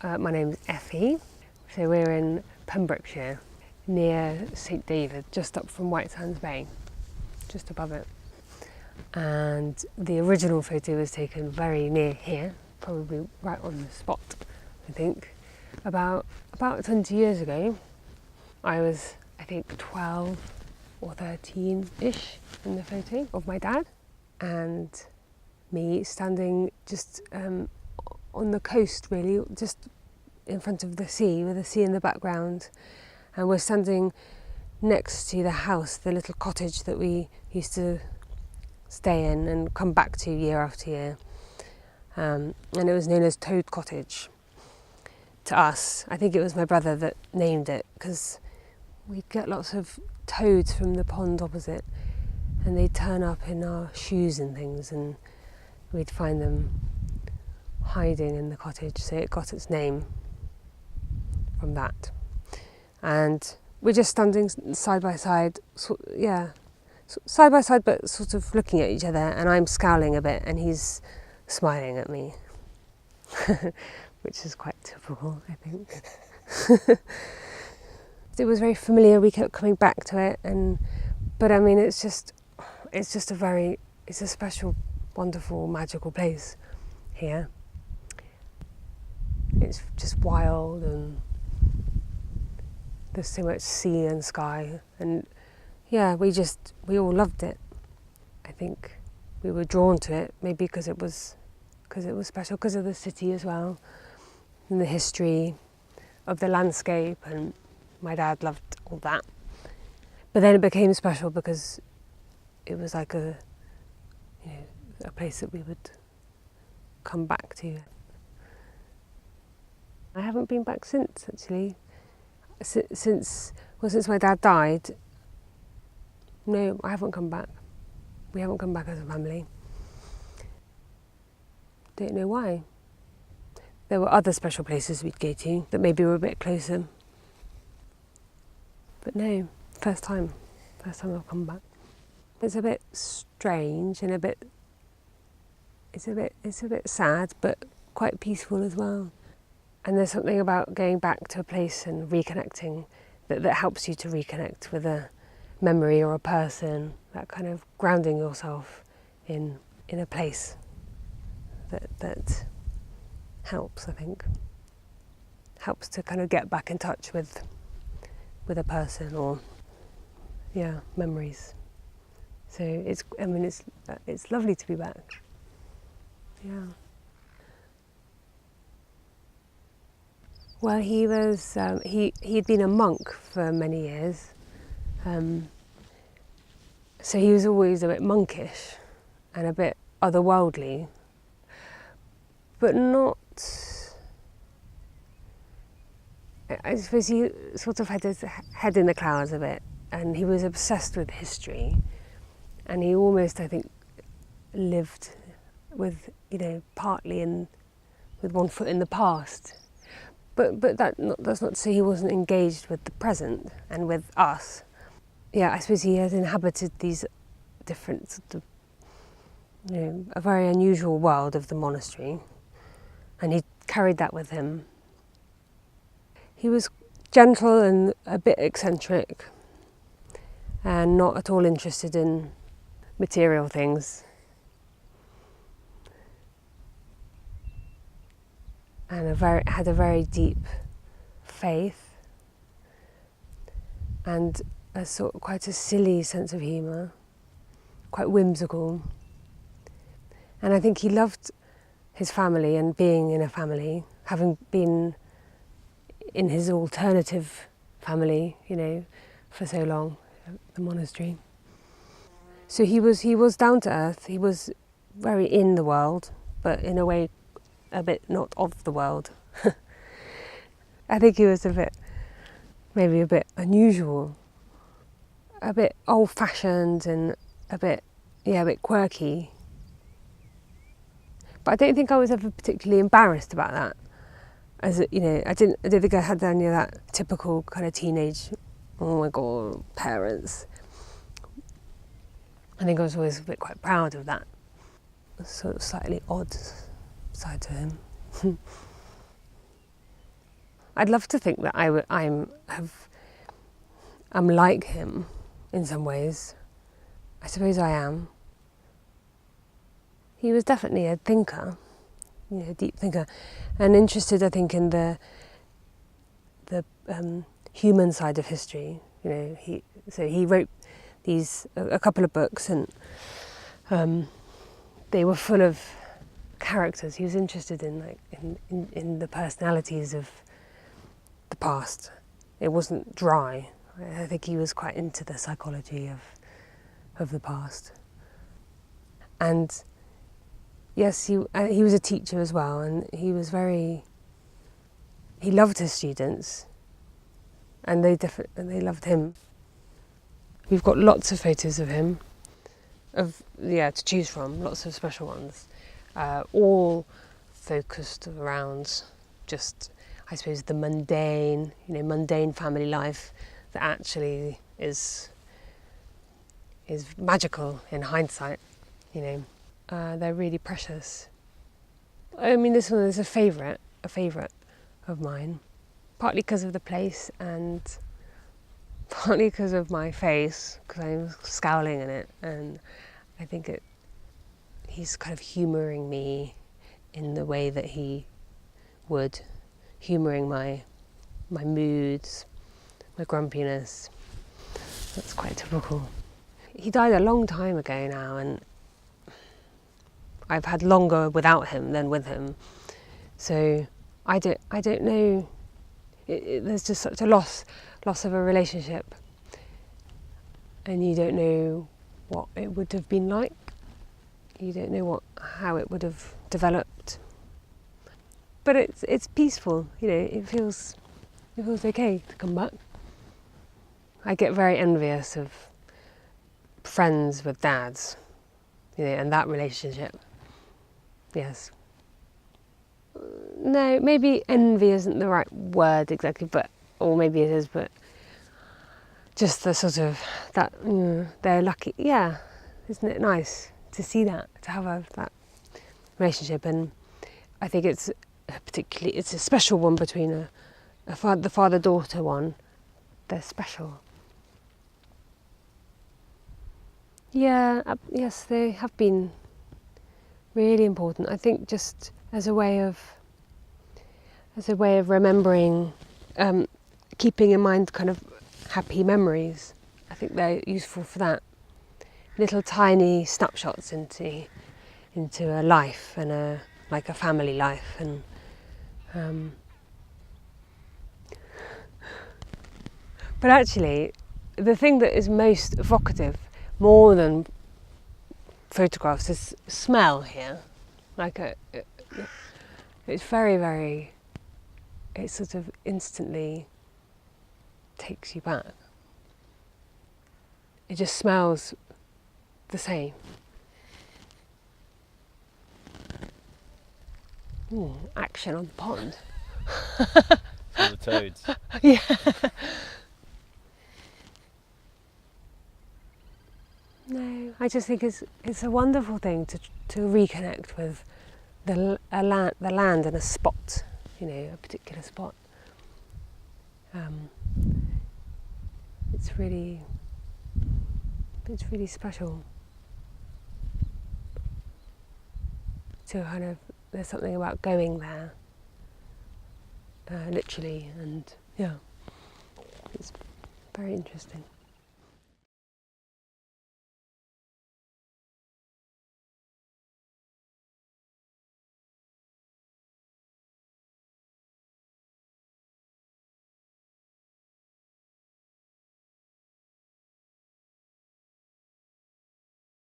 My name's Effie. So we're in Pembrokeshire, near St David, just up from Whitesands Bay, just above it. And the original photo was taken very near here, probably right on the spot, I think. About 20 years ago. I was, I think, 12 or 13-ish in the photo of my dad, and me standing just on the coast, really, just in front of the sea, with the sea in the background. And we're standing next to the house, the little cottage that we used to stay in and come back to year after year. And it was known as Toad Cottage to us. I think it was my brother that named it, because we'd get lots of toads from the pond opposite, and they'd turn up in our shoes and things, and we'd find them hiding in the cottage, so it got its name from that. And we're just standing side by side, side by side, but sort of looking at each other, and I'm scowling a bit and he's smiling at me, which is quite typical, I think. It was very familiar, we kept coming back to it, but I mean, it's a special, wonderful, magical place here. It's just wild, and there's so much sea and sky, and yeah, we all loved it. I think we were drawn to it, maybe because it was special, because of the city as well, and the history of the landscape, and my dad loved all that. But then it became special because it was like a place that we would come back to. I haven't been back since, actually. Since my dad died, no, I haven't come back. We haven't come back as a family. Don't know why. There were other special places we'd go to that maybe were a bit closer. But no, first time I've come back. It's a bit strange and it's a bit sad, but quite peaceful as well. And there's something about going back to a place and reconnecting that helps you to reconnect with a memory or a person, that kind of grounding yourself in a place that helps, I think. Helps to kind of get back in touch with a person or, memories. So it's lovely to be back. Yeah. Well, he was he'd been a monk for many years, so he was always a bit monkish and a bit otherworldly, but not. I suppose he sort of had his head in the clouds a bit, and he was obsessed with history, and he almost, I think, lived with, partly with one foot in the past. But that's not to say he wasn't engaged with the present and with us. Yeah, I suppose he has inhabited these different sort of, a very unusual world of the monastery, and he carried that with him. He was gentle and a bit eccentric, and not at all interested in material things. And had a very deep faith, and quite a silly sense of humour, quite whimsical. And I think he loved his family and being in a family, having been in his alternative family, for so long, the monastery. So he was down to earth. He was very in the world, but in a way a bit not of the world. I think he was maybe a bit unusual, a bit old-fashioned, and a bit quirky. But I don't think I was ever particularly embarrassed about that. I don't think I had any of that typical kind of teenage, oh my God, parents. I think I was always quite proud of that sort of slightly odd side to him. I'd love to think that I'm like him in some ways. I suppose I am. He was definitely a thinker, a deep thinker, and interested, I think, in the human side of history. He wrote a couple of books, and they were full of characters. He was interested in the personalities of the past. It wasn't dry. I think he was quite into the psychology of the past. And yes, he was a teacher as well, and he loved his students, and they loved him. We've got lots of photos of him, to choose from, lots of special ones, all focused around just, I suppose, the mundane family life that actually is magical in hindsight. They're really precious. I mean, this one is a favourite of mine, partly because of the place and partly because of my face, because I'm scowling in it, and I think he's kind of humouring me in the way that he would, humouring my moods, my grumpiness. That's quite typical. He died a long time ago now, and I've had longer without him than with him. So I don't know. There's just such a loss of a relationship, and you don't know what it would have been like. You don't know how it would have developed. But it's peaceful. It feels okay to come back. I get very envious of friends with dads, and that relationship. Yes. No, maybe envy isn't the right word exactly, or maybe it is, but just the sort of that they're lucky. Yeah, isn't it nice to see that, to have that relationship? And I think it's a special one between the father-daughter one. They're special. Yeah, yes, they have been really important. I think just as a way of remembering, keeping in mind kind of happy memories. I think they're useful for that. Little tiny snapshots into a life and a family life, and but actually, the thing that is most evocative, more than photographs, is smell here. It's very, very. It sort of instantly takes you back. It just smells the same. Action on the pond. For the toads. Yeah. No, I just think it's a wonderful thing to reconnect with the land and a spot, a particular spot. It's really special. So there's something about going there, literally, and yeah, it's very interesting.